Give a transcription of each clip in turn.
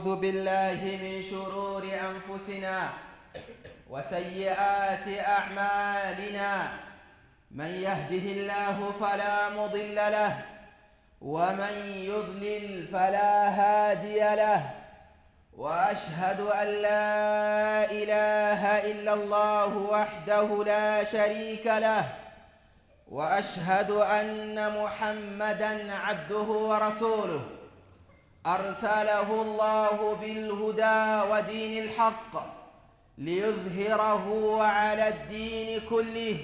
ونعوذ بالله من شرور أنفسنا وسيئات أعمالنا. من يهده الله فلا مضل له ومن يضلل فلا هادي له. وأشهد أن لا إله إلا الله وحده لا شريك له، وأشهد أن محمدًا عبده ورسوله أرسله الله بالهدى ودين الحق ليظهره على الدين كله،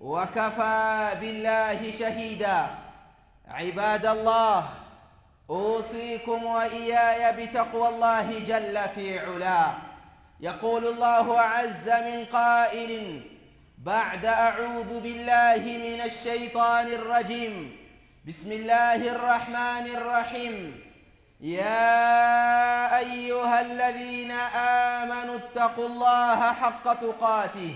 وكفى بالله شهيدا. عباد الله، أوصيكم وإياي بتقوى الله جل في علاه. يقول الله عز من قائل بعد أعوذ بالله من الشيطان الرجيم: بسم الله الرحمن الرحيم. يا أيها الذين آمنوا اتقوا الله حق تقاته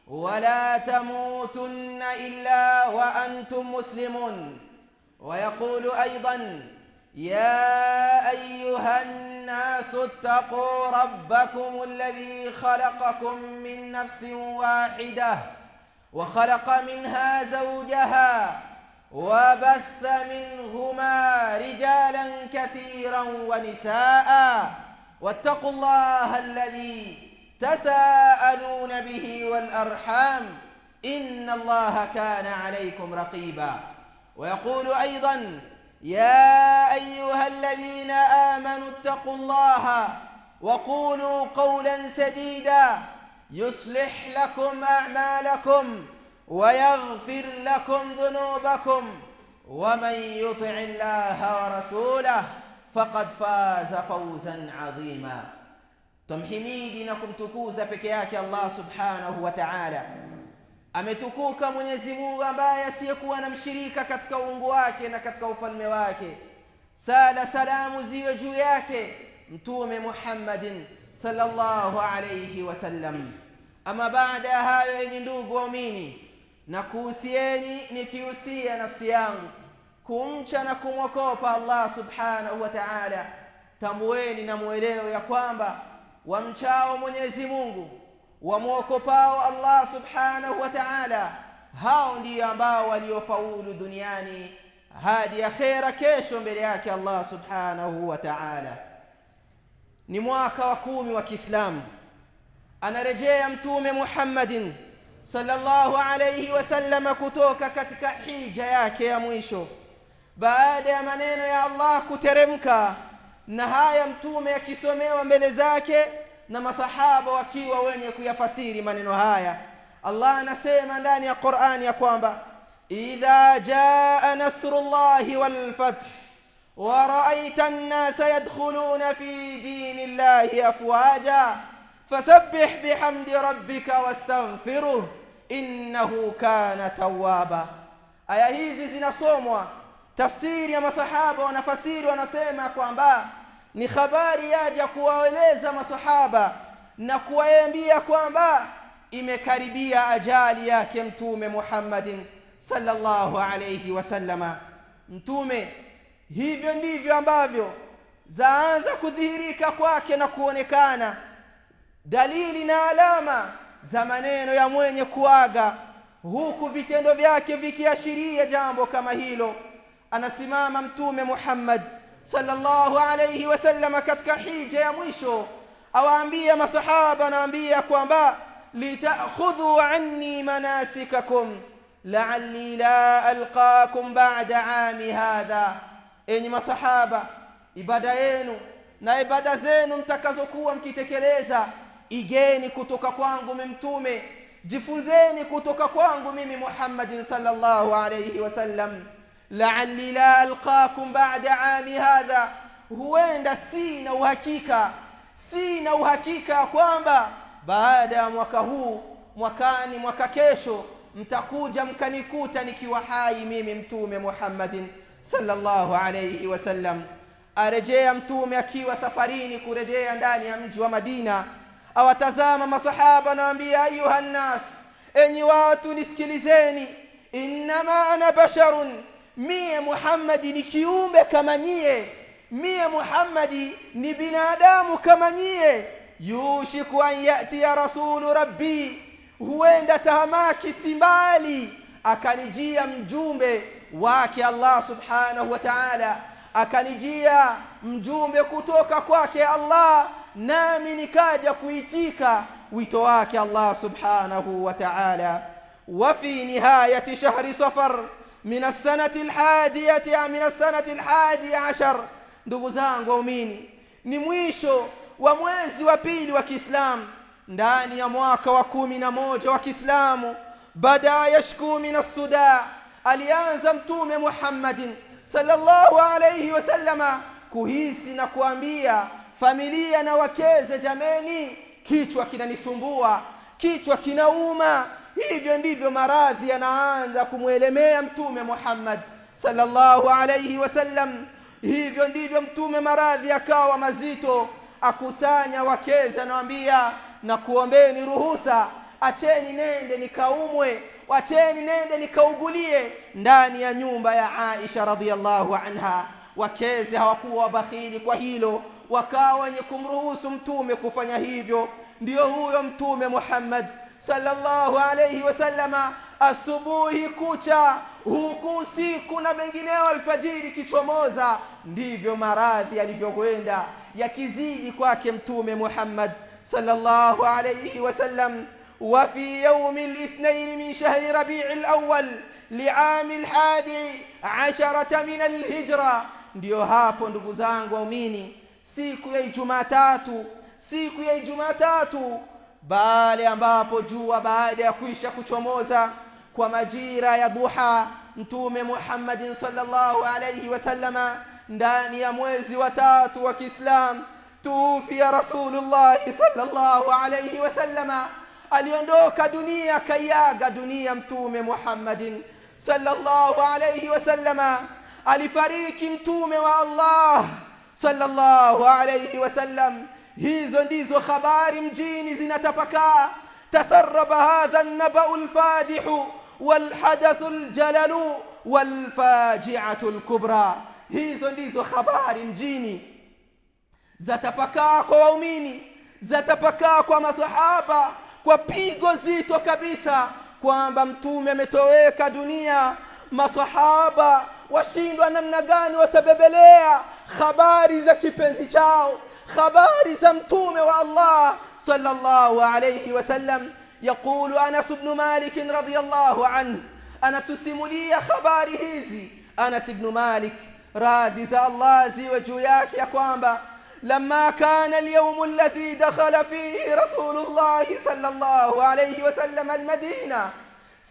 ولا تموتن إلا وأنتم مسلمون. ويقول أيضا: يا أيها الناس اتقوا ربكم الذي خلقكم من نفس واحدة وخلق منها زوجها وبث منهما رجالا كثيرا ونساء، واتقوا الله الذي تساءلون به والأرحام إن الله كان عليكم رقيبا. ويقول أيضا: يا أيها الذين آمنوا اتقوا الله وقولوا قولا سديدا يصلح لكم أعمالكم ويغفر لكم ذنوبكم، ومن يطع الله ورسوله فقد فاز فوزا عظيما. Tumhimidi na kumtukuza peke yake Allah subhanahu wa ta'ala. Ametukuka Mwenyezi Mungu ambaye asiyekuwa na mshirika katika uungu wake na katika ufalme wake. Sala salamu ziwe juu yake Mtume Muhammadin sallallahu alayhi wasallam. Ama baada ya hayo, enyi ndugu waumini, na kuhusieni nikihusia nafsi yangu kumcha na kumwogopa Allah subhanahu wa ta'ala. Tambueni na muelewe ya kwamba wamchao Mwenyezi Mungu, wamwogopao Allah subhanahu wa ta'ala, hao ndio ambao waliofaulu duniani hadi akhera kesho mbele yake Allah subhanahu wa ta'ala. Ni mwaka wa 10 wa Kiislamu. Anarejea Mtume Muhammadin sallallahu alayhi wasallam kutoka katika hija yake ya mwisho, baada ya maneno ya Allah kuteremka na haya Mtume akisomewa mbele zake na masahaba wakiwa wenye kuyafasiri maneno haya. Allah anasema ndani ya Qur'ani ya kwamba: idha jaa nasrullahi wal fath wa ra'aita an-nasa yadkhuluna fi dinillahi afwaja fasabbih bihamdi rabbika wastaghfiruh innahu kana tawwaba. Aya hizi zinasomwa, tafsiri ya masahaba wanafasiri wanasema kwamba ni habari yaja kuwaeleza masahaba na kuwaambia kwamba imekaribia ajali yake Mtume Muhammadin sallallahu alayhi wasallama. Mtume, hivyo ndivyo ambavyo zaanza kudhihirika kwake na kuonekana dalili na alama za maneno ya mwenye kuaga, huku vitendo vyake vikiashiria jambo kama hilo. Anasimama Mtume Muhammad sallallahu alayhi wasallam katika hija ya mwisho, awaambia masahaba, anawaambia kwamba: litakhudhu anni manasikakum la'alli la alqaakum ba'da 'ami hadha. Enyi masahaba, ibada yenu na ibada zenu mtakazokuwa mkitekeleza igeni kutoka kwangu mimi Mtume, jifunzeni kutoka kwangu mimi Muhammadin sallallahu alayhi wasallam. La'alli la alqaakum ba'da 'ami hadha, huenda sina uhakika kwamba baada ya mwaka huu, mwakani, mwaka kesho, mtakuja mkanikuta nikiwa hai mimi Mtume Muhammadin sallallahu alayhi wasallam. Arejea Mtume akiwa safarini kurejea ndani ya mji wa Madina, awatazama masahaba na ambia: ayuhan nas, enyi watu nisikilizeni, innama ana basharun, mie Muhammad ni kiumbe kama nyie, mie Muhammadi ni binadamu kama nyie. Yushiku an yati ya rasulu rabbi, huenda tahamaki simbali akanijia mjumbe wake Allah subhanahu wa ta'ala, akanijia mjumbe kutoka kwake Allah, nami nikaja kuitika wito wake Allah subhanahu wa ta'ala. Wa fi nihayati shahri safar min as-sanati al-hadi ashar, ndugu zangu waumini, ni mwisho wa mwezi wa pili wa Kiislamu ndani ya mwaka wa 11 wa Kiislamu. Bada yashku min as-suda, alianza mtume Muhammadin sallallahu alayhi wasallama kuhisi na kuambia familia na wakeze, jameni, kichwa kinanisumbua, kichwa kinauma. Hivyo ndivyo maradhi yanaanza kumwelemea mtume Muhammad sallallahu alayhi wasallam. Hivyo ndivyo mtume maradhi akawa mazito, akusanya wakeze, anawaambia na kuombeni ruhusa, acheni nende nikaumwe, acheni nende nikaugulie ndani ya nyumba ya Aisha radhiyallahu anha. Wakeze hawakuwa bakhili kwa hilo, wakawa wenye kumruhusu mtume kufanya hivyo. Ndio huyo mtume Muhammad sallallahu alayhi wasallama, asubuhi kucha, huku usiku na mengineo alfajiri kichomoza, ndivyo maradhi yalivyokwenda yakizidi kwake mtume Muhammad sallallahu alayhi wasallam. Wa fi yawm al-ithnain min shahri rabi' al-awwal li'am al-11 min al-hijra, ndio hapo ndugu zangu waumini, siku ya Jumatatu bale ambapo jua baada ya kuisha kuchomoza kwa majira ya duha, mtume Muhammadin sallallahu alayhi wasallama ndani ya mwezi wa 3 wa Kiislamu tufiya Rasulullah sallallahu alayhi wasallama, aliondoka dunia, kayaga dunia mtume Muhammadin sallallahu alayhi wasallama. Alifariki mtume wa Allah sallallahu alayhi wasallam. Hizo ndizo habari mjini zinatapakaa. Tasarraba hadha an-naba'u al-fadihu wal-hadathu al-jalalu wal-faji'atu al-kubra. Hizo ndizo habari mjini zatapakaa kwa waumini, zatapakaa kwa masahaba kwa pigo zito kabisa, kwamba mtume ametoweka dunia. Masahaba washindwa namna gani watabebelea habari za kipenzi chao, habari za mtume wa Allah sallallahu alayhi wasallam. Yaqulu Anas ibn Malik radhiyallahu anhu, anatusimulia habari hizi Anas ibn Malik radhi za Allah ziwe juu yake, ya kwamba لما كان اليوم الذي دخل فيه رسول الله صلى الله عليه وسلم المدينة،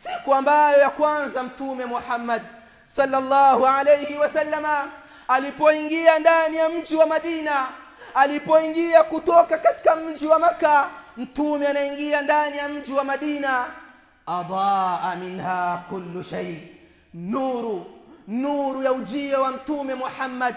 siku ambayo ya kwanza mtume Muhammad sallallahu alayhi wasallama alipoingia ndani ya mji wa Madina, alipoingia kutoka katika mji wa Makka, mtume anaingia ndani ya mji wa Madina. Adaa minha kullu shay, nuru ya ujio wa mtume Muhammad,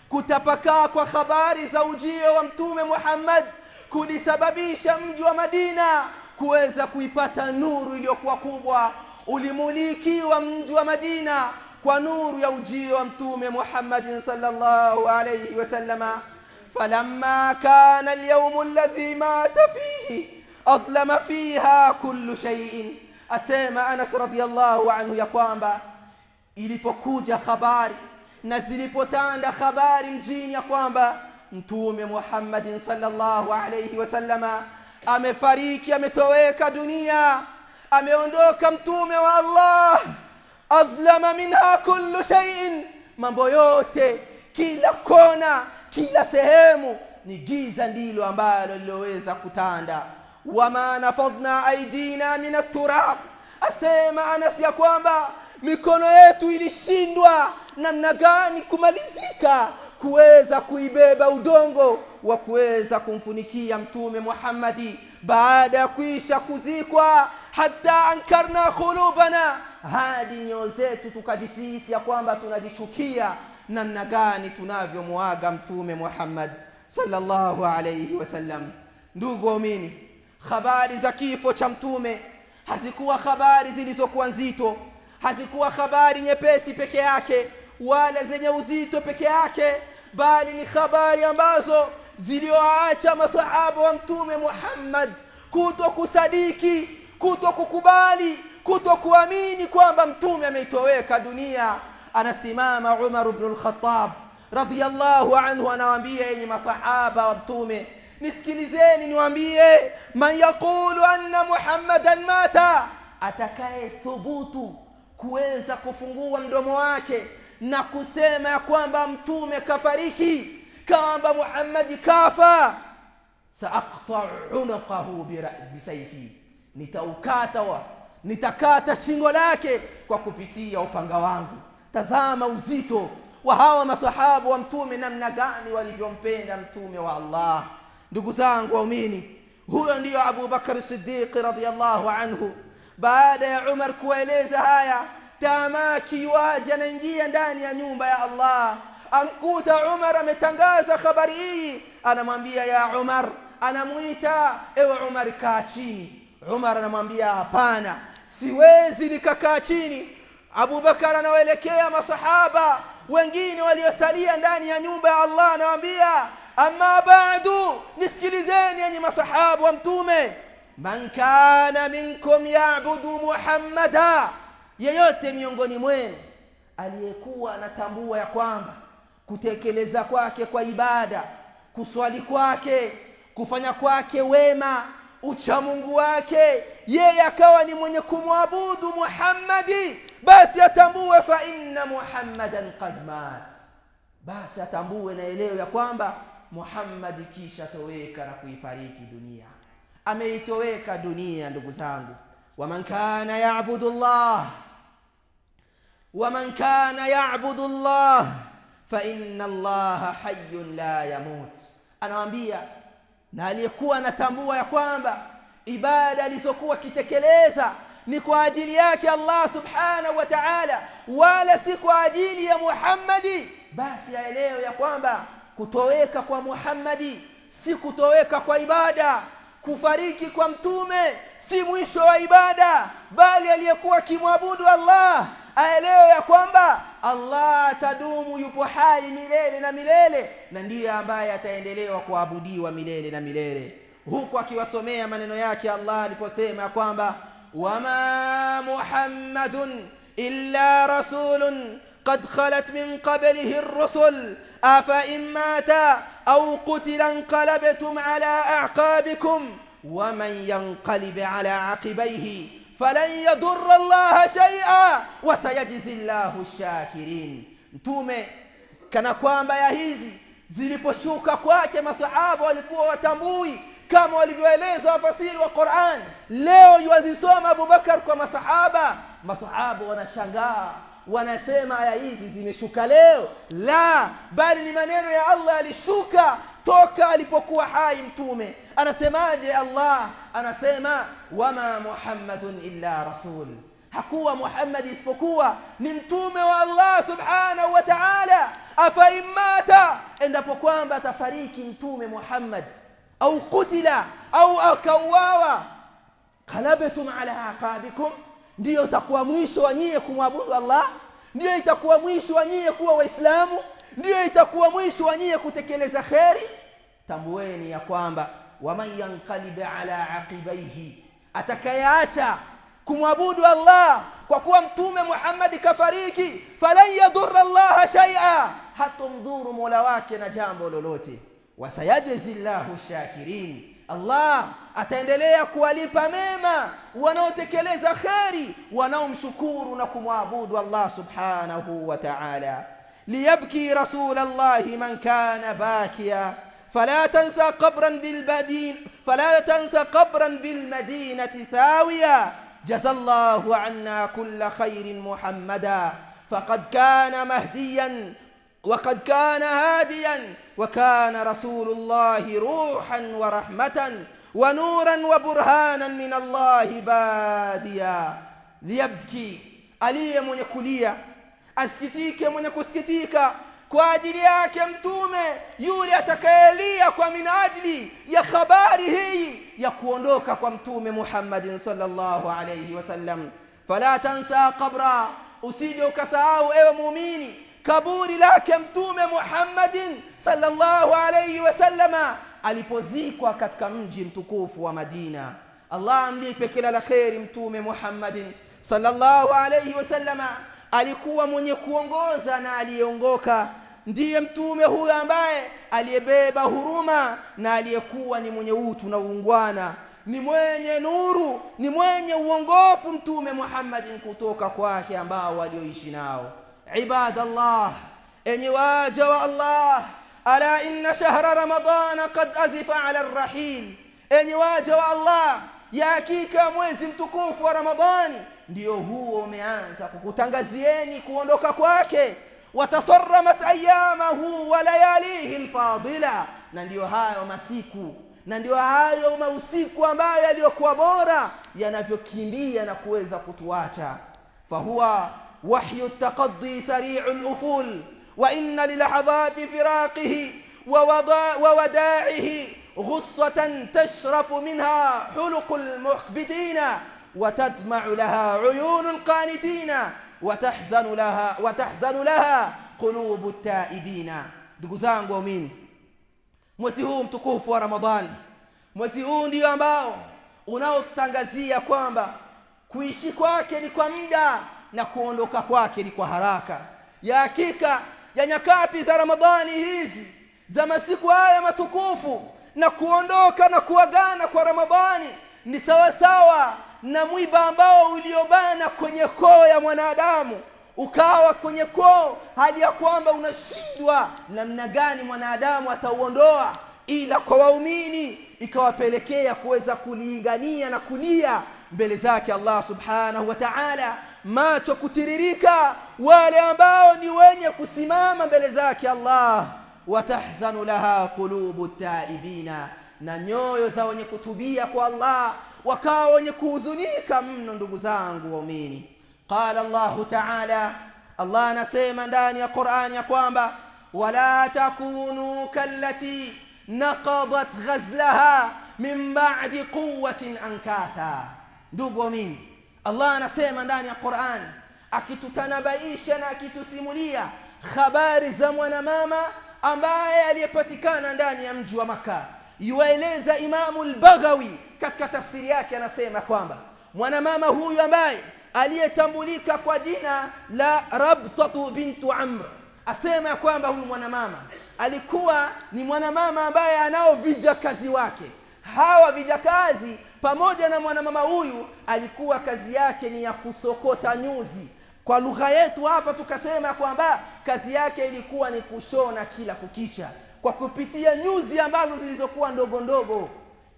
kutapakaa kwa habari za ujio wa mtume Muhammad kulisababisha mji wa Madina kuweza kuipata nuru iliyokuwa kubwa. Ulimulikiwa mji wa Madina kwa nuru ya ujio wa mtume Muhammad sallallahu alayhi wasallama. Falamma kana al-yawm alladhi mata fihi adlama fiha kullu shay'in. Asema Anas radhiyallahu anhu ya kwamba ilipokuja habari na zilipotanda habari mjini ya kwamba mtume Muhammad sallallahu alayhi wasallama amefariki, ametoweka dunia, ameondoka mtume wa Allah, azlama minha kullu shay'in, mambo yote, kila kona, kila sehemu ni giza ndilo ambalo liloweza kutanda. Wama nafadna aidina min at-turab, asema Anas ya kwamba mikono yetu ilishindwa namna gani kumalizika kuweza kuibeba udongo wa kuweza kumfunikia mtume Muhammadi baada ya kuisha kuzikwa. Hata ankarna khulubana, hadi nyoyo zetu tukajisisi ya kwamba tunajichukia namna gani tunavyomuaga mtume Muhammad sallallahu alayhi wasallam. Ndugu waumini, habari za kifo cha mtume hazikuwa habari zilizokuwa nzito, hazikuwa habari nyepesi peke yake wala zenye uzito peke yake, bali ni habari ambazo zilioacha masahaba wa mtume Muhammad kutokusadiki, kutokukubali, kutokuamini kwamba mtume ameitoweka dunia. Anasimama Umar ibn al-Khattab radiyallahu anhu, anawaambia yenye masahaba wa mtume, nisikilizeni niwaambie, man yaqulu anna Muhammadan mata, atakaye thubutu kuweza kufungua mdomo wake na kusema ya kwamba mtume kafariki, kwamba Muhammad kafa, saaqta unqahu bisayfi, nitakata shingo lake kwa kupitia upanga wangu. Tazama uzito wa hawa masahaba wa mtume, namna gani walivyompenda mtume wa Allah. Ndugu zangu waumini, huyo ndiyo Abu Bakar Siddiq radhiyallahu anhu. Baada ya Umar kueleza haya, tamaki waje anaingia ndani ya nyumba ya Allah, amkuta Umar ametangaza habari hii. Anamwambia ya Umar, anamuita, ewe Umar kaa chini. Umar anamwambia hapana, siwezi nikakaa chini. Abu Bakar anawaelekea masahaba wengine waliosalia ndani ya nyumba ya Allah, anawaambia amma ba'du, nisikilizeni yenye masahaba wa mtume, man kana minkum ya'budu Muhammada, yeyote miongoni mwenu aliyekuwa anatambua ya kwamba kutekeleza kwake kwa ibada, kuswali kwake, kufanya kwake wema, uchamungu wake, yeye akawa ni mwenye kumwabudu Muhammadi, basi atambue fa inna Muhammadan qad mat, basi atambue na elewe ya kwamba Muhammad kisha toweka na kuifariki dunia, ameitoweka dunia. Ndugu zangu, waman kana ya'budu Allah fa inna Allah hayyun la yamut. Anawaambia, na aliyekuwa anatambua ya kwamba ibada alizokuwa kitekeleza ni kwa ajili yake Allah subhanahu wa ta'ala, wala si kwa ajili ya Muhammadi, basi aelewe ya kwamba kutoweka kwa Muhammadi si kutoweka kwa ibada. Kufariki kwa mtume si mwisho wa ibada, bali aliyekuwa kimwabudu Allah aelewe ya kwamba Allah atadumu, yupo hai milele na milele, na ndiye ambaye ataendelewa kuabudiwa milele na milele. Huku akiwasomea maneno yake Allah aliposema kwamba wama Muhammadun illa rasulun qad khalat min qablihi ar-rusul afa in mata aw qutila inqalabtum ala a'qabikum wa man yanqalib ala aqibayhi falan yadurra Allah shay'a wa sayajzi Allahu ash-shakirin. Mtume kana kwamba ya hizi ziliposhuka kwake masahaba walikuwa watambui, kama walivyoeleza wafasiri wa Qur'an. Leo yuazisoma Abu Bakar kwa masahaba wanashangaa, wanasema aya hizi zimeshuka leo. La, bali ni maneno ya Allah alishuka toka alipokuwa hai mtume. Anasemaje Allah? Anasema wama Muhammadun illa rasul, hakuwa Muhammad isipokuwa ni mtume wa Allah subhanahu wa ta'ala. Afa imata, endapo kwamba atafariki mtume Muhammad, au kutila, au akauawa, qalabtum ala aqabikum, ndio itakuwa mwisho wa nyie kumwabudu Allah, ndio itakuwa mwisho wa nyie kuwa waislamu, ndio itakuwa mwisho wa nyie kutekeleza khairi. Tambueni ya kwamba waman yanqalib ala aqibaihi, atakayeacha kumwabudu Allah kwa kuwa mtume Muhammad kafariki, falan yadurra Allah shay'a, hatomdhuru mola wake na jambo lolote. Wasayajzi Allahu shakirin, Allah ataendelea kuwalipa mema wanaotekeleza khairi, wanaomshukuru na kumwabudu Allah subhanahu wa ta'ala. Liyabki rasulullah man kana bakiya فلا تنسى قبرا بالمدينة ثاويا جزى الله عنا كل خير محمدا فقد كان مهديا وقد كان هاديا وكان رسول الله روحا ورحمة ونورا وبرهانا من الله باديا. ليبكي علي من يكليا أسكتيك من يكسكتيك kwa ajili yake mtume yule atakayelia kwa minajili ya habari hii ya kuondoka kwa mtume Muhammad sallallahu alayhi wasallam. Fala tansa qabra, usije ukasahau ewe muumini kaburi lake Mtume Muhammadin sallallahu alayhi wasallama alipozikwa katika mji mtukufu wa Madina. Allah amlipe kila la kheri Mtume Muhammadin sallallahu alayhi wasallama. Alikuwa mwenye kuongoza na aliongoka. Ndiye mtume huyo ambaye aliyebeba huruma na aliyekuwa ni mwenye utu na uungwana, ni mwenye nuru, ni mwenye uongofu Mtume Muhammadin kutoka kwake ambao walioishi nao. Ibadallah, enyi waja wa Allah, ala inna shahra ramadana qad azifa ala arrahil. Enyi waja wa Allah, ya hakika mwezi mtukufu wa Ramadhani ndio huo umeanza kukutangazieni kuondoka kwake. Watasarramat ayyamahu wa layalihi alfadila, na ndio hayo masiku na ndio hayo mausiku ambayo yaliokuwa bora yanavyokimbia na kuweza kutuacha. Fahuwa wahyu taqaddi sari'ul uful wa inna lilahadhati firaqihi wa wada'ihi غصة تشرف منها حلق المخبتين وتدمع لها عيون القانتين وتحزن لها قلوب التائبين. ndugu zangu waumini, mwezi huu mtukufu wa Ramadhani, mwezi huu ndio ambao unaotutangazia kwamba kuishi kwake ni kwa muda na kuondoka kwake ni kwa haraka. Ya hakika ya nyakati za Ramadhani hizi, za masiku haya matukufu, na kuondoka na kuagana kwa Ramadhani ni sawa sawa na mwiba ambao uliobana kwenye koo ya mwanadamu, ukawa kwenye koo hadi ya kwamba unashindwa namna gani mwanadamu atauondoa, ila kwa waumini ikawapelekea kuweza kulingania na kulia mbele zake Allah subhanahu wa ta'ala, macho kutiririka wale ambao ni wenye kusimama mbele zake Allah. Watahzanu laha qulubu taibina, na nyoyo za wenye kutubia kwa Allah wakawa wenye kuhuzunika mno. ndugu zangu waumini, qala Allah ta'ala, Allah anasema ndani ya Qur'ani ya kwamba wala takunu kallati naqadat ghazlaha min ba'di quwwatin ankatha. ndugu waumini, Allah anasema ndani ya Qur'ani akitutanabaisha na akitusimulia habari za mwanamama ambaye aliyepatikana ndani ya mji wa Makkah. Yueleza Imamu al-Baghawi katika tafsiri yake, anasema kwamba mwanamama huyu ambaye aliyetambulika kwa jina la Rabtatu bintu Amr, asema kwamba huyu mwanamama alikuwa ni mwanamama ambaye anao vijakazi wake. Hawa vijakazi pamoja na mwanamama huyu alikuwa kazi yake ni ya kusokota nyuzi. Kwa lugha yetu hapa tukasema kwamba kazi yake ilikuwa ni kushona kila kukicha kwa kupitia nyuzi ambazo zilizokuwa ndogo ndogo.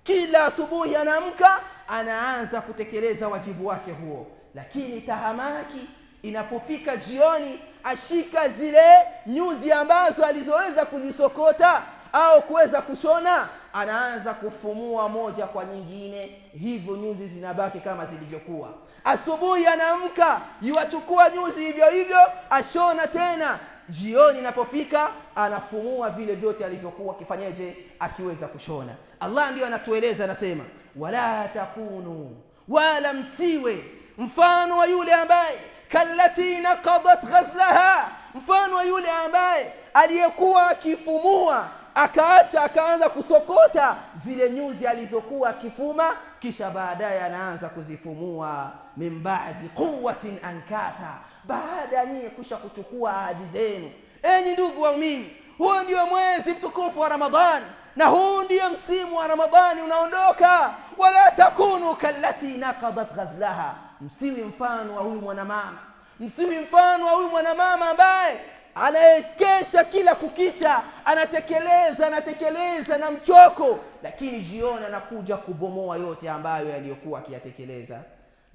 Kila asubuhi anaamka anaanza kutekeleza wajibu wake huo, lakini tahamaki inapofika jioni ashika zile nyuzi ambazo alizoweza kuzisokota au kuweza kushona, anaanza kufumua moja kwa nyingine, hivyo nyuzi zinabaki kama zilivyokuwa. Asubuhi anaamka yuachukua nyuzi hivyo hivyo ashona tena, jioni inapofika anafumua vile vyote alivyokuwa akifanyaje, akiweza kushona. Allah ndio anatueleza, anasema wala takunu, wala msiwe mfano wa yule ambaye kallati naqadat ghazlaha, mfano wa yule ambaye aliyekuwa akifumua akaacha akaanza kusokota zile nyuzi alizokuwa akifuma, kisha baadaye anaanza kuzifumua min ba'di quwwatin ankatha, baada ya nyinyi kusha kuchukua ahadi zenu. Enyi ndugu waumini, huo ndio mwezi mtukufu wa Ramadhani na huu ndio msimu wa Ramadhani unaondoka. Wala takunu kallati naqadat ghazlaha, msiwi mfano wa huyu mwanamama, msiwi mfano wa huyu mwanamama ambaye anayekesha kila kukicha, anatekeleza na mchoko, lakini jioni anakuja kubomoa yote ambayo yaliyokuwa akiyatekeleza.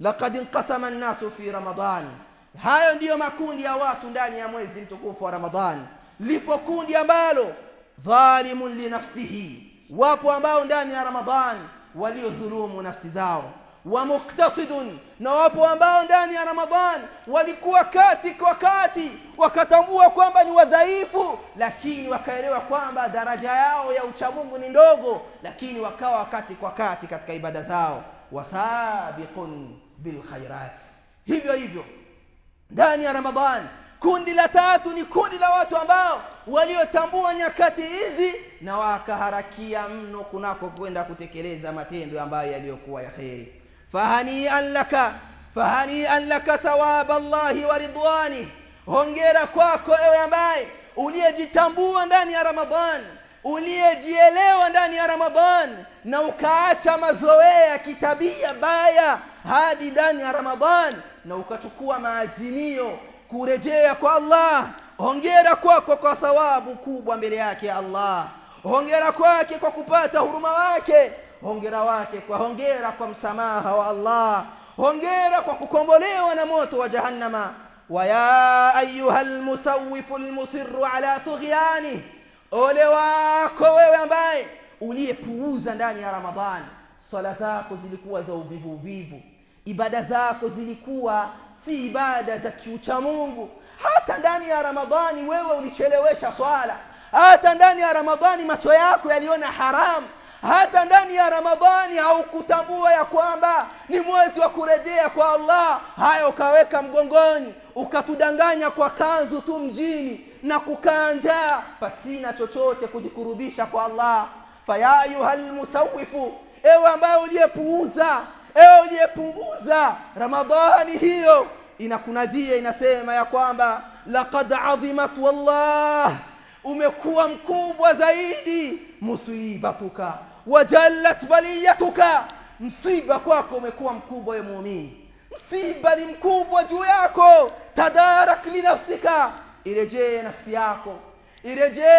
Laqad inqasama an-nasu fi Ramadan, hayo ndiyo makundi ya watu ndani ya mwezi mtukufu wa Ramadhani. Lipo kundi ambalo dhalimun li nafsihi, wapo ambao ndani ya Ramadhani waliodhulumu nafsi zao, wa muqtasidun, na wapo ambao ndani ya Ramadhani walikuwa kati kwa kati, wakatambua kwamba ni wadhaifu, lakini wakaelewa kwamba daraja yao ya uchamungu ni ndogo, lakini wakawa kati kwa kati katika ibada zao. Wasabiqun bil khairat, hivyo hivyo ndani ya Ramadhani Kundi la tatu ni kundi la watu ambao waliotambua nyakati hizi na wakaharakia mno kunako kwenda kutekeleza matendo ambayo yaliyokuwa ya kheri. Fahani'an laka thawab Allah wa ridwani, hongera kwako ewe ambaye uliyejitambua ndani ya Ramadhan, uliyejielewa ndani ya Ramadhan na ukaacha mazoea kitabia baya hadi ndani ya Ramadhan na ukachukua maazimio kurejea kwa Allah. Hongera kwako kwa thawabu kubwa mbele yake ya Allah. Hongera kwake kwa kupata huruma wake. Hongera kwa msamaha wa Allah. Hongera kwa kukombolewa na moto wa jahannama. Wa ya ayyuhal musawwifu almusirru ala tughyani, ole wako wewe ambaye uliyepuuza ndani ya Ramadhani. Swala zako zilikuwa za uvivu, ibada zako zilikuwa si ibada za kiucha Mungu. Hata ndani ya Ramadhani wewe ulichelewesha swala. Hata ndani ya Ramadhani macho yako yaliona haramu. Hata ndani ya Ramadhani haukutambua ya kwamba ni mwezi wa kurejea kwa Allah. Hayo ukaweka mgongoni, ukatudanganya kwa kanzu tu mjini na kukaa njaa pasina chochote kujikurubisha kwa Allah. Fa ayuhal musawwifu, ewe ambaye uliyepuuza, ewe uliyepunguza Ramadhani hiyo, inakunadia inasema ya kwamba laqad azimat wallah, umekuwa mkubwa zaidi musibatuka wajallat baliyatuka, msiba kwako umekuwa mkubwa ya muumini, msiba ni mkubwa juu yako. Tadarak li nafsika, irejee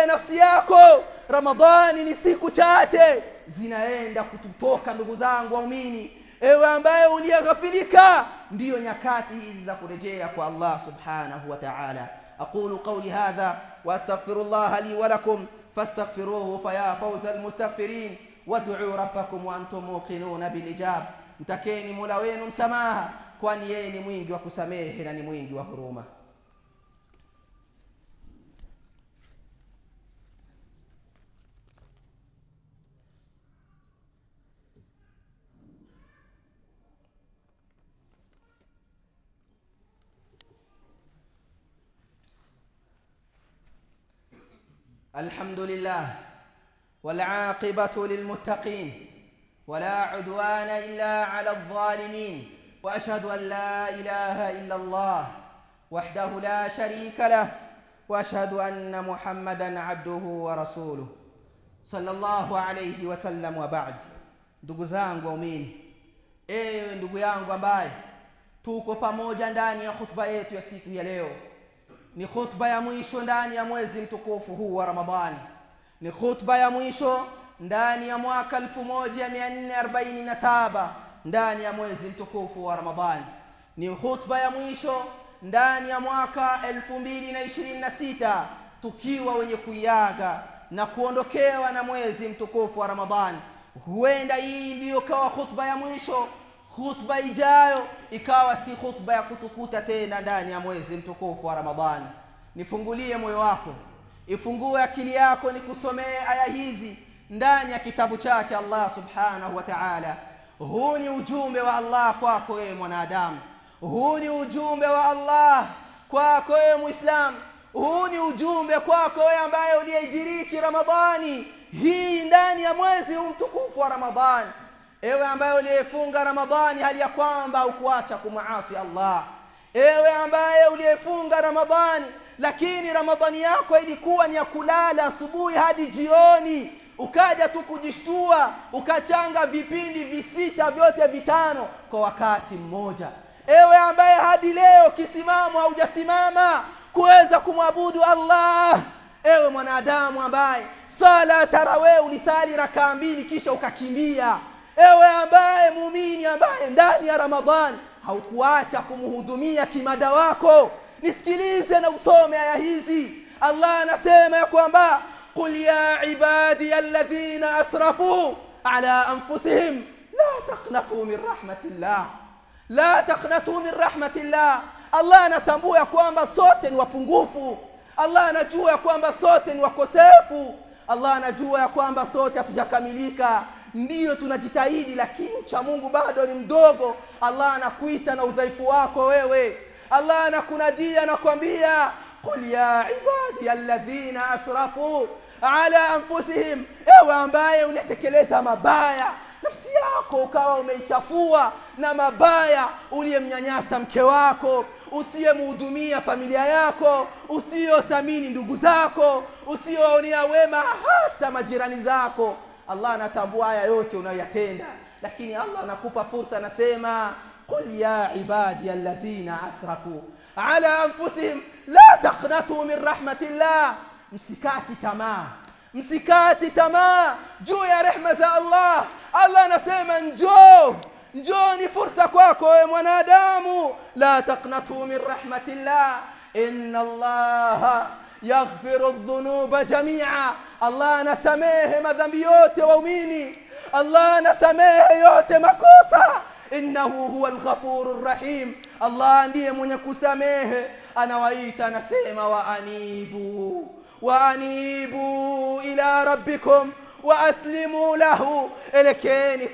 nafsi yako. Ramadhani ni siku chache zinaenda kututoka ndugu zangu waumini. Ewe ambaye uliyeghafilika, ndio nyakati hizi za kurejea kwa Allah subhanahu wa ta'ala. aqulu qawli hadha wa astaghfirullah li wa lakum fastaghfiruhu fa ya fawzal mustaghfirin wad'u rabbakum wa antum muqinuna bil ijab. Mtakeni Mola wenu msamaha, kwani yeye ni mwingi wa kusamehe na ni mwingi wa huruma. الحمد لله والعاقبة للمتقين ولا عدوان إلا على الظالمين، وأشهد أن لا إله إلا الله وحده لا شريك له، وأشهد أن محمدا عبده ورسوله صلى الله عليه وسلم. وبعد. ndugu zangu waumini, ewe ndugu yangu ambaye tuko pamoja ndani ya khutba yetu ya siku ya leo, ni khutba ya mwisho ndani ya mwezi mtukufu huu wa Ramadhani. Ni khutba ya mwisho ndani ya mwaka 1447 ndani ya mwezi mtukufu wa Ramadhani. Ni khutba ya mwisho ndani ya mwaka 2026 tukiwa wenye kuiaga na kuondokewa na mwezi mtukufu wa Ramadhani. Huenda hii ndio kawa khutba ya mwisho, khutba ijayo ikawa si khutba ya kutukuta tena ndani ya mwezi mtukufu wa Ramadhani. Nifungulie moyo wako, ifungue akili yako, nikusomee aya hizi ndani ya kitabu chake Allah subhanahu wa ta'ala. Huu ni ujumbe wa Allah kwako wewe mwanadamu. Huu ni ujumbe wa Allah kwako wewe Muislamu. Huu ni ujumbe kwako wewe ambaye uliyeidiriki Ramadhani hii ndani ya mwezi mtukufu wa Ramadhani. Ewe ambaye uliyefunga Ramadhani hali ya kwamba ukuacha kumaasi Allah. Ewe ambaye uliyefunga Ramadhani lakini Ramadhani yako ilikuwa ni ya kulala asubuhi hadi jioni, ukaja tu kujishtua ukachanga vipindi visita vyote vitano kwa wakati mmoja. Ewe ambaye hadi leo kisimamo haujasimama kuweza kumwabudu Allah. Ewe mwanadamu ambaye sala tarawih ulisali rakaa 2 kisha ukakimbia. Ewe ambaye muumini ambaye ndani ya Ramadhani haukuacha kumhudumia kimada wako, nisikilize na usome aya hizi. Allah anasema ya kwamba qul ya ibadi alladhina asrafu ala anfusihim la taqnatu min rahmatillah, la taqnatu min rahmatillah. Allah anatambua ya kwamba sote ni wapungufu. Allah anajua ya kwamba sote ni wakosefu. Allah anajua ya kwamba sote hatujakamilika. Ndiyo tunajitahidi lakini cha Mungu bado ni mdogo. Allah anakuita na udhaifu wako wewe. Allah anakunadia na kuambia qul ya ibadi alladhina asrafu ala anfusihim, ewe ambaye unatekeleza mabaya, nafsi yako ukawa umeichafua na mabaya, uliyemnyanyasa mke wako, usiyemhudumia familia yako, usiyothamini ndugu zako, usiyoonea wema hata majirani zako. Allah anatambua haya yote unayoyatenda, lakini Allah anakupa fursa, anasema qul ya ibadi alladhina asrafu ala anfusihim la taqnatu min rahmatillah. Msikati tamaa juu ya rehema za Allah. Allah anasema njoo ni fursa kwako wewe mwanadamu, la taqnatu min rahmatillah inna Allah yaghfiru adh-dhunuba jami'a. Allah anasamehe madhambi yote waumini, Allah anasamehe yote makosa, innahu huwal ghafurur rahim. Allah ndiye mwenye kusamehe. Anawaita, anasema wa anibu ila rabbikum wa aslimu lahu, elekeni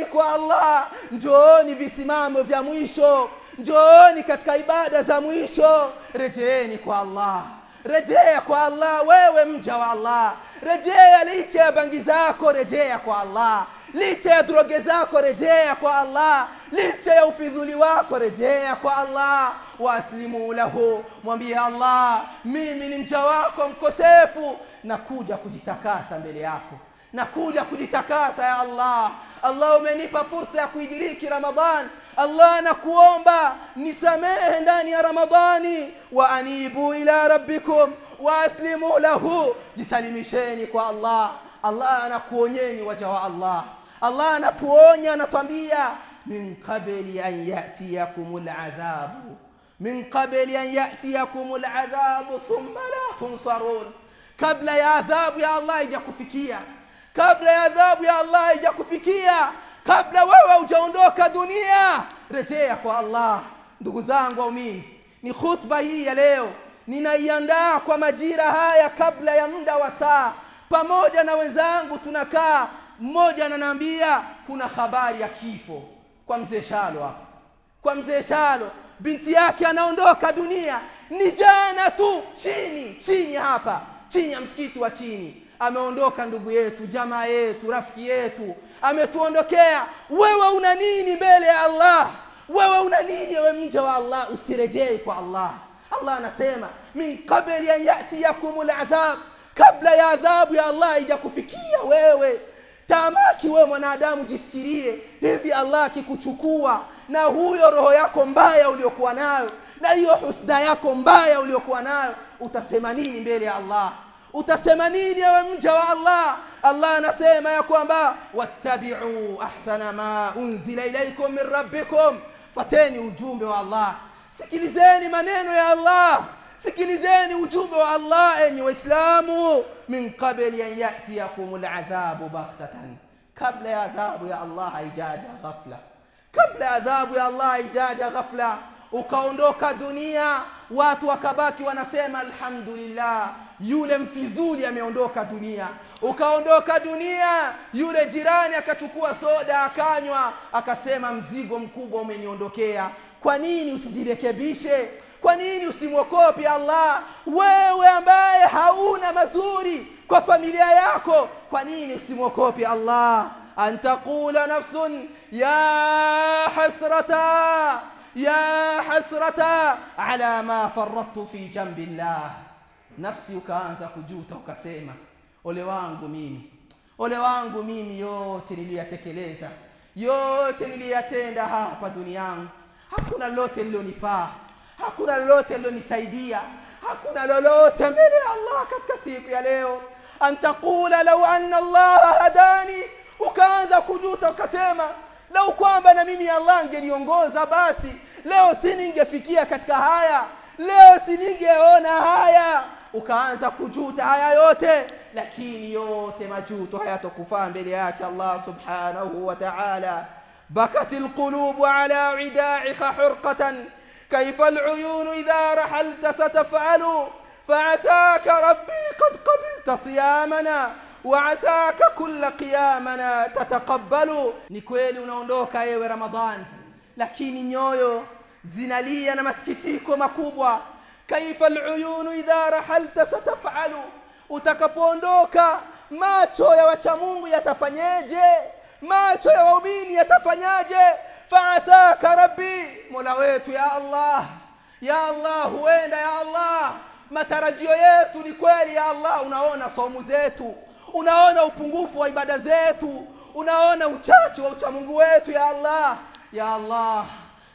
kwa Allah, njooni visimamo vya mwisho, njooni katika ibada za mwisho, rejeeni kwa Allah. Rejea kwa Allah wewe mja wa Allah, rejea licha ya bangi zako, rejea kwa Allah, licha ya droge zako, rejea kwa Allah, licha ya ufidhuli wako, rejea kwa Allah. Waslimu lahu, mwambie Allah, mimi ni mja wako mkosefu, nakuja kujitakasa mbele yako, nakuja kujitakasa ya Allah. Allah, umenipa fursa ya kuidiriki Ramadhan. Allah, nakuomba nisamehe ndani ya Ramadhani. Wa anibu ila rabbikum wa aslimu lahu, jisalimisheni kwa Allah. Allah anakuonyeni waja wa Allah. Allah anatuonya, anatuambia min qabli an ya'tiyakumul adhabu, min qabli an ya'tiyakumul adhabu thumma la tunsarun. Kabla ya adhabu ya Allah haijakufikia, kabla ya adhabu ya Allah haijakufikia, kabla wewe hujaondoka dunia, rejea kwa Allah. Ndugu zangu waumini, ni khutba hii ya leo ninaiandaa kwa majira haya kabla ya muda wa saa. Pamoja na wenzangu tunakaa, mmoja ananiambia kuna habari ya kifo kwa mzee Shalo hapa, kwa mzee Shalo, binti yake anaondoka dunia. Ni jana tu, chini hapa, chini ya msikiti wa chini, ameondoka ndugu yetu, jamaa yetu, rafiki yetu, ametuondokea. Wewe una nini mbele ya Allah? Wewe una nini wewe mja wa Allah? Usirejee kwa Allah. Allah anasema min qabli an ya'tiyakumul adhab, kabla ya adhabu ya Allah haijakufikia wewe. Tamaki wewe mwanadamu, jifikirie hivi, Allah akikuchukua na huyo roho yako mbaya uliokuwa nayo, na hiyo husda yako mbaya uliokuwa nayo, utasema nini mbele ya Allah? Utasema nini ewe mja wa Allah? Allah anasema ya kwamba wattabi'u ahsana ma unzila ilaykum min rabbikum, fateni ujumbe wa Allah, sikilizeni maneno ya Allah, sikilizeni ujumbe wa Allah enyi Waislamu. Min qabli an ya'tiyakumul adhabu baghtatan, kabla ya adhabu ya Allah haijaja ghafla, kabla ya adhabu ya Allah haijaja ghafla. Ukaondoka dunia, watu wakabaki wanasema alhamdulillah, yule mfidhuli ameondoka dunia. Ukaondoka dunia, yule jirani akachukua soda akanywa, akasema mzigo mkubwa umeniondokea. Kwa nini usijirekebishe? Kwa nini usimwokope Allah? Wewe ambaye hauna mazuri kwa familia yako, kwa nini usimwokope Allah? Antaqula nafsun ya hasrata ala ma farrattu fi jambillah. Nafsi ukaanza kujuta, ukasema ole wangu mimi, yote niliyatekeleza, yote niliyatenda hapa duniani, hakuna lolote lilonifaa, hakuna lolote lilonisaidia, hakuna lolote mbele ya Allah katika siku ya leo. Antaqula law anna Allah hadani, ukaanza kujuta, ukasema lau kwamba na mimi Allah angeniongoza, basi leo siningefikia katika haya, leo siningeona haya. Ukaanza kujuta haya yote, lakini yote majuto hayatokufaa mbele yake Allah subhanahu wa ta'ala. bakatil qulubu ala ida'ika hurqatan kayfa al'uyun idha rahalta sataf'alu fa'asaka rabbi qad qabilta siyamana wa asaka kulla qiyamana tataqabbalu. Ni kweli unaondoka ewe Ramadhani, lakini nyoyo zinalia na masikitiko makubwa. Kaifa aluyunu idha rahalta sataf'alu, utakapoondoka macho ya wacha Mungu yatafanyaje? Macho ya waumini yatafanyaje? Fa'asaka rabbi, mola wetu ya Allah, ya Allah, huenda ya Allah matarajio yetu ni kweli ya Allah. Unaona saumu zetu, unaona upungufu wa ibada zetu, unaona uchache wa ucha Mungu wetu ya Allah. Ya Allah,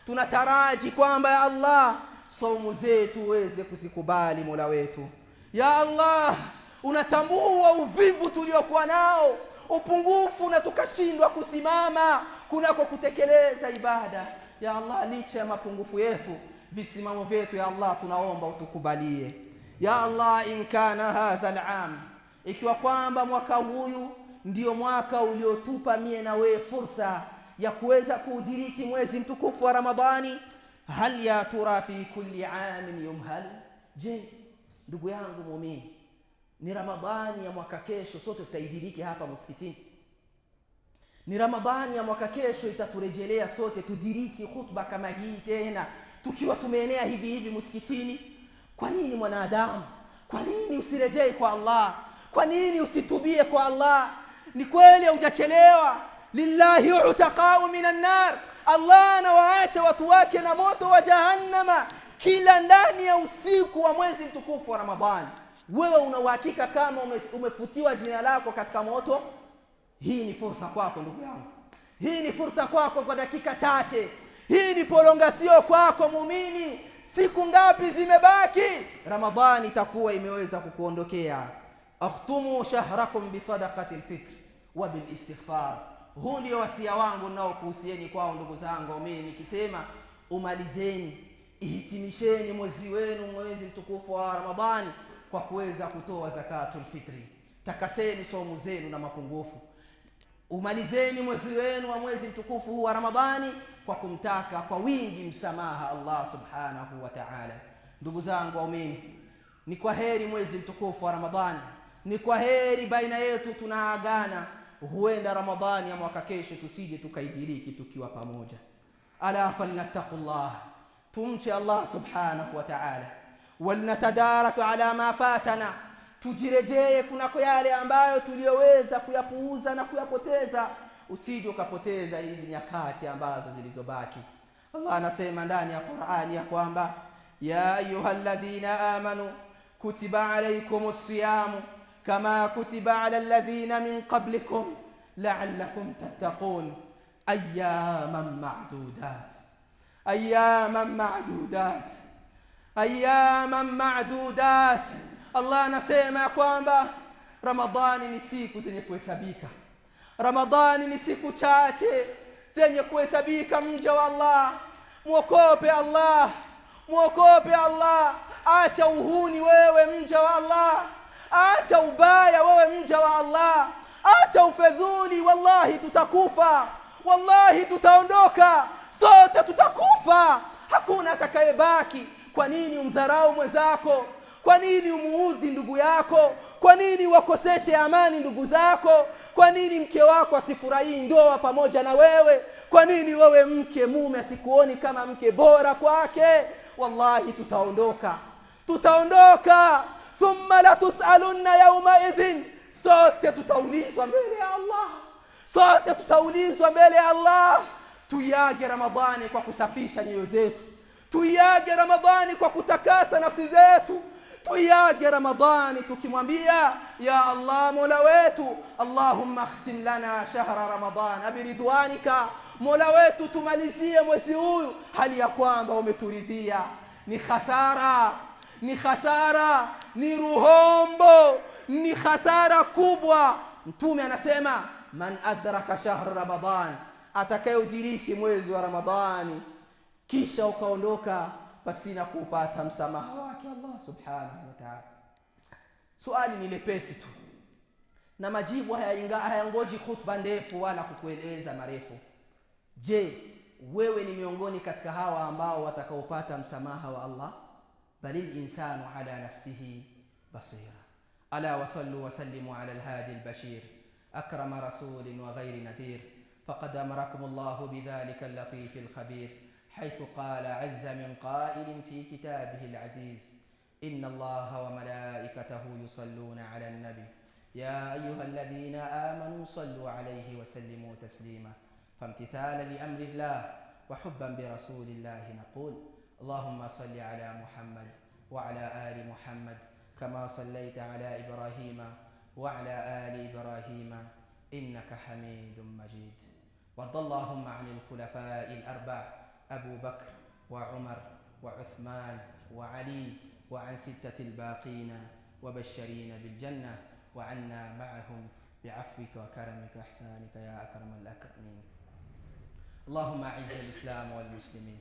tunataraji kwamba ya Allah saumu zetu uweze kuzikubali mola wetu. Ya Allah, unatambua uvivu tuliokuwa nao, upungufu, na tukashindwa kusimama kunako kutekeleza ibada. Ya Allah, licha ya mapungufu yetu, visimamo vyetu ya Allah tunaomba utukubalie. Ya Allah, in kana hadha al'am, ikiwa kwamba mwaka huyu ndio mwaka uliotupa mie na wewe fursa ya kuweza kuudiriki mwezi mtukufu wa Ramadhani, hal ya tura fi kulli amin yumhalu, je, ndugu yangu muumini, ni Ramadhani ya mwaka kesho sote tutaidiriki hapa msikitini? Ni Ramadhani ya mwaka kesho itaturejelea sote tudiriki khutba kama hii tena tukiwa tumeenea hivi hivi msikitini? Kwa nini mwanadamu, kwa nini usirejee kwa Allah? Kwa nini usitubie kwa Allah? Ni kweli hujachelewa. Lillahi utaqa'u minan nar, Allah anawaacha watu wake na moto wa jahannama kila ndani ya usiku wa mwezi mtukufu wa Ramadhani. Wewe una uhakika kama umefutiwa jina lako katika moto? Hii ni fursa kwako ndugu yangu, hii ni fursa kwako kwa dakika chache, hii ni prolongasio kwako muumini. Siku ngapi zimebaki? Ramadhani itakuwa imeweza kukuondokea. Akhtumu shahrakum bi sadaqati al-fitr wa bil istighfar. Huu ndio wasia wangu nao kuhusieni kwao ndugu zangu. Mimi nikisema umalizeni, ihitimisheni mwezi wenu, mwezi mtukufu wa Ramadhani, kwa kuweza kutoa zakatul fitri. Takaseni saumu zenu na mapungufu. Umalizeni mwezi wenu wa mwezi mtukufu huu wa Ramadhani kwa kumtaka kwa wingi msamaha Allah subhanahu wa ta'ala. Ndugu zangu waumini, ni kwa heri mwezi mtukufu wa Ramadhani, ni kwa heri baina yetu tunaagana. Huenda Ramadhani ya mwaka kesho tusije tukaidiriki tukiwa pamoja. Ala falnattaqullah, tumche Allah subhanahu wa ta'ala, walnatadarak ala ma fatana, tujirejee kunako yale ambayo tuliyoweza kuyapuuza na kuyapoteza. Usije ukapoteza hizi nyakati ambazo zilizobaki. Allah anasema ndani ya Qur'ani ya kwamba ya ayyuhalladhina amanu kutiba alaykumus siyamu kama kutiba ala alladhina min qablikum la'allakum tattaqun ayyaman ma'dudat, ayyaman ma'dudat, ayyaman ma'dudat. Allah anasema kwamba Ramadhani ni siku zenye kuhesabika. Ramadhani ni siku chache zenye kuhesabika. Mja wa Allah, muokope Allah, muokope Allah. Acha uhuni wewe mja wa Allah, acha ubaya wewe mja wa Allah, acha ufedhuli. Wallahi tutakufa, wallahi tutaondoka, sote tutakufa, hakuna atakayebaki. Kwa nini umdharau mwenzako? Kwa nini umuudhi ndugu yako? Kwa nini wakoseshe amani ndugu zako? Kwa nini mke wako asifurahii ndoa pamoja na wewe? Kwa nini wewe mke, mume asikuoni kama mke bora kwake? Wallahi tutaondoka, tutaondoka. Thumma la tusalunna yawma idhin, sote tutaulizwa mbele ya Allah, sote tutaulizwa mbele ya Allah. Tuiage Ramadhani kwa kusafisha nyoyo zetu, tuiage Ramadhani kwa kutakasa nafsi zetu, tuiage Ramadhani tukimwambia ya Allah mola wetu, Allahumma akhtim lana shahra Ramadhana biridwanika, mola wetu tumalizie mwezi huu hali ya kwamba umeturidhia. Ni khasara, ni khasara, ni ruhombo, ni khasara kubwa. Mtume anasema man adraka shahra Ramadhan, atakayodiriki mwezi wa Ramadhani kisha ukaondoka pasina kupata msamaha wake Allah subhanahu wa ta'ala. Swali ni lepesi tu na majibu hayangoji khutba ndefu wala kukueleza marefu. Je, wewe ni miongoni katika hawa ambao watakaopata msamaha wa Allah? Balil insanu ala nafsihi basira. Ala wa sallu wa sallimu ala alhadi albashir akrama rasulin wa ghayri nadhir faqad amarakum Allah bidhalika al-latif al-khabir حيث قال عز من قائل في كتابه العزيز: إن الله وملائكته يصلون على النبي يا أيها الذين آمنوا صلوا عليه وسلموا تسليما. فامتثالا لأمر الله وحبا برسول الله نقول: اللهم صل على محمد وعلى آل محمد كما صليت على إبراهيم وعلى آل إبراهيم إنك حميد مجيد. وارض اللهم عن الخلفاء الأربع أبو بكر وعمر وعثمان وعلي، وعن 6 الباقين وبشرين بالجنة، وعنا معهم بعفوك وكرمك وإحسانك يا أكرم الأكرمين. اللهم أعز الإسلام والمسلمين،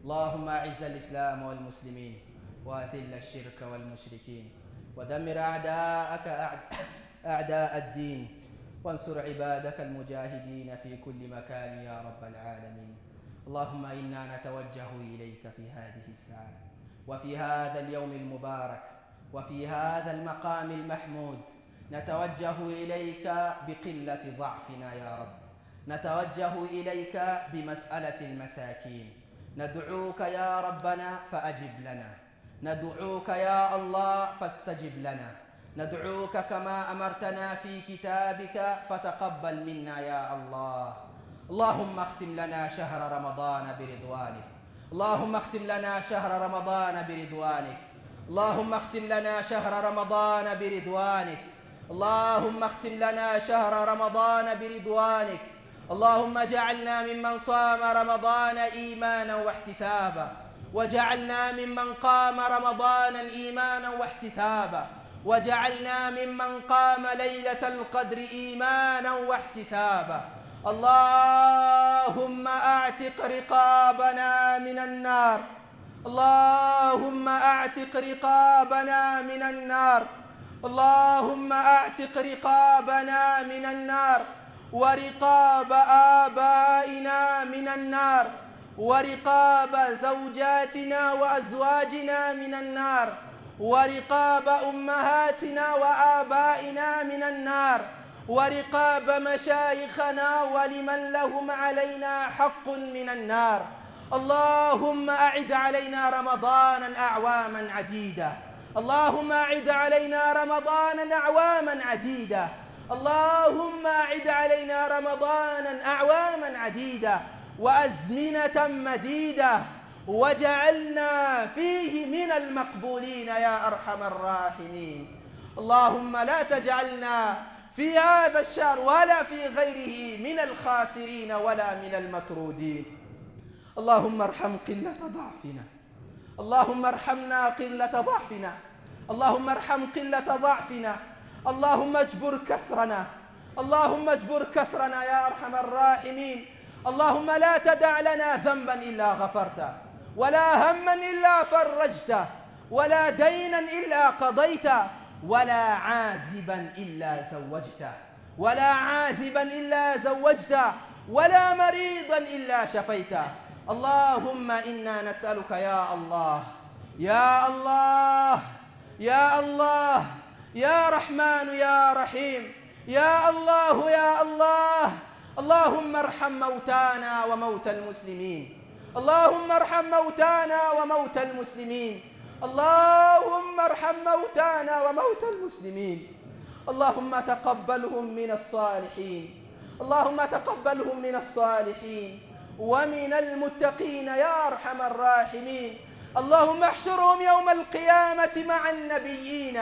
اللهم أعز الإسلام والمسلمين، وأذل الشرك والمشركين، ودمر أعداءك أعداء الدين، وانصر عبادك المجاهدين في كل مكان يا رب العالمين. اللهم إنا نتوجه إليك في هذه الساعة وفي هذا اليوم المبارك وفي هذا المقام المحمود، نتوجه إليك بقلة ضعفنا يا رب، نتوجه إليك بمسألة المساكين، ندعوك يا ربنا فأجب لنا، ندعوك يا الله فاستجب لنا، ندعوك كما أمرتنا في كتابك فتقبل منا يا الله. اللهم اختم لنا شهر رمضان برضوانك، اللهم اختم لنا شهر رمضان برضوانك، اللهم اختم لنا شهر رمضان برضوانك، اللهم اختم لنا شهر رمضان برضوانك. اللهم اجعلنا ممن صام رمضان إيمانا واحتسابا، وجعلنا ممن قام رمضانا إيمانا واحتسابا، وجعلنا ممن قام ليلة القدر إيمانا واحتسابا. اللهم أعتق رقابنا من النار، اللهم أعتق رقابنا من النار، اللهم أعتق رقابنا من النار، ورقاب آبائنا من النار، ورقاب زوجاتنا وأزواجنا من النار، ورقاب أمهاتنا وآبائنا من النار، ورقاب مشايخنا ولمن لهم علينا حق من النار. اللهم أعد علينا رمضانا أعواما عديدة، اللهم أعد علينا رمضانا أعواما عديدة، اللهم أعد علينا رمضانا أعواما عديدة وأزمنة مديدة، وجعلنا فيه من المقبولين يا أرحم الراحمين. اللهم لا تجعلنا في هذا الشهر ولا في غيره من الخاسرين ولا من المطرودين. اللهم ارحم قلة ضعفنا، اللهم ارحمنا قلة ضعفنا، اللهم ارحم قلة ضعفنا، اللهم اجبر كسرنا، اللهم اجبر كسرنا يا أرحم الراحمين. اللهم لا تدع لنا ذنبا إلا غفرته، ولا هما إلا فرجته، ولا دينا إلا قضيته، ولا عازبا إلا زوجته، ولا عازبا إلا زوجته، ولا مريضا إلا شفيته. اللهم إنا نسألك يا الله يا الله يا الله يا رحمن يا رحيم يا الله يا الله، اللهم ارحم موتانا وموتى المسلمين، اللهم ارحم موتانا وموتى المسلمين، اللهم ارحم موتانا وموتى المسلمين. اللهم تقبلهم من الصالحين، اللهم تقبلهم من الصالحين ومن المتقين يا أرحم الراحمين. اللهم احشرهم يوم القيامة مع النبيين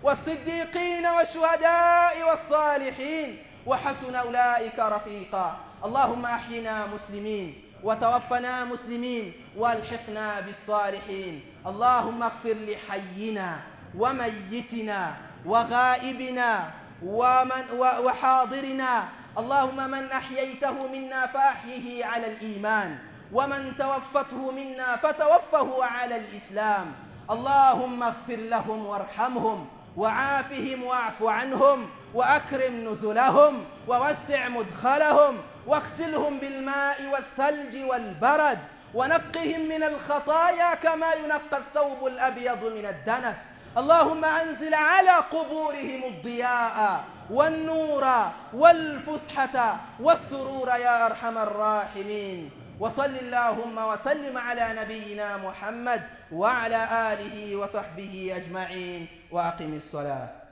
والصديقين والشهداء والصالحين وحسن أولئك رفيقا. اللهم أحينا مسلمين وتوفنا مسلمين والحقنا بالصالحين. اللهم اغفر لحينا وميتنا وغائبنا وحاضرنا. اللهم من أحييته منا فأحيه على الإيمان، ومن توفته منا فتوفه على الإسلام. اللهم اغفر لهم وارحمهم وعافهم واعف عنهم وأكرم نزلهم ووسع مدخلهم واغسلهم بالماء والثلج والبرد ونقهم من الخطايا كما ينقى الثوب الأبيض من الدنس. اللهم أنزل على قبورهم الضياء والنور والفسحة والسرور يا أرحم الراحمين. وصل اللهم وسلم على نبينا محمد وعلى آله وصحبه أجمعين وأقم الصلاة.